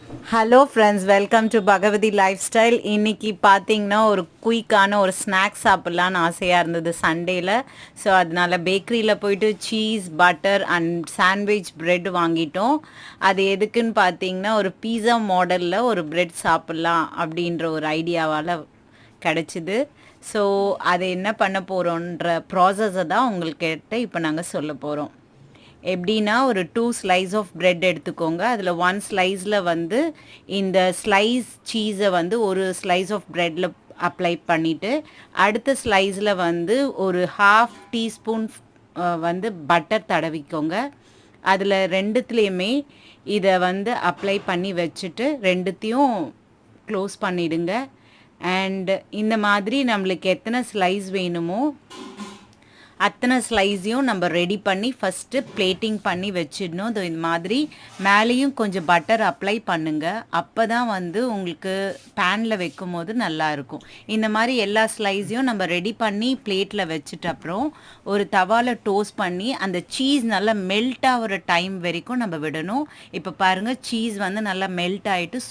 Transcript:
Hello friends, welcome to Bhagavathi life style. இன்றைக்கி பார்த்தீங்கன்னா ஒரு குயிக்கான ஒரு ஸ்நாக்ஸ் சாப்பிட்லான்னு ஆசையாக இருந்தது சண்டேயில். ஸோ அதனால் பேக்கரியில் போயிட்டு cheese, butter and sandwich bread வாங்கிட்டோம். அது எதுக்குன்னு பார்த்தீங்கன்னா ஒரு பீஸா மாடலில் ஒரு ப்ரெட் சாப்பிட்லாம் அப்படின்ற ஒரு ஐடியாவால் கிடச்சிது. ஸோ அதை என்ன பண்ண போகிறோன்ற ப்ராசஸை தான் உங்கள்கிட்ட இப்போ நாங்கள் சொல்ல போகிறோம். எப்படின்னா ஒரு 2 ஸ்லைஸ் ஆஃப் பிரெட் எடுத்துக்கோங்க. அதில் 1 ஸ்லைஸில் வந்து இந்த ஸ்லைஸ் சீஸை வந்து ஒரு ஸ்லைஸ் ஆஃப் பிரெட்டில் அப்ளை பண்ணிவிட்டு, அடுத்த ஸ்லைஸில் வந்து ஒரு ஹாஃப் டீஸ்பூன் வந்து பட்டர் தடவிக்கோங்க. அதில் ரெண்டுத்துலேயுமே இதை வந்து அப்ளை பண்ணி வச்சுட்டு ரெண்டுத்தையும் க்ளோஸ் பண்ணிவிடுங்க. அண்ட் இந்த மாதிரி நம்மளுக்கு எத்தனை ஸ்லைஸ் வேணுமோ அத்தனை ஸ்லைஸையும் நம்ம ரெடி பண்ணி ஃபஸ்ட்டு பிளேட்டிங் பண்ணி வச்சிடணும். இது மாதிரி மேலேயும் கொஞ்சம் பட்டர் அப்ளை பண்ணுங்கள். அப்போ தான் வந்து உங்களுக்கு பேனில் வைக்கும் போது நல்லாயிருக்கும். இந்த மாதிரி எல்லா ஸ்லைஸையும் நம்ம ரெடி பண்ணி பிளேட்டில் வச்சுட்டு அப்புறம் ஒரு தவாவில் டோஸ்ட் பண்ணி அந்த சீஸ் நல்லா மெல்ட் ஆகிற டைம் வரைக்கும் நம்ம விடணும். இப்போ பாருங்கள், சீஸ் வந்து நல்லா மெல்ட் ஆகிட்டு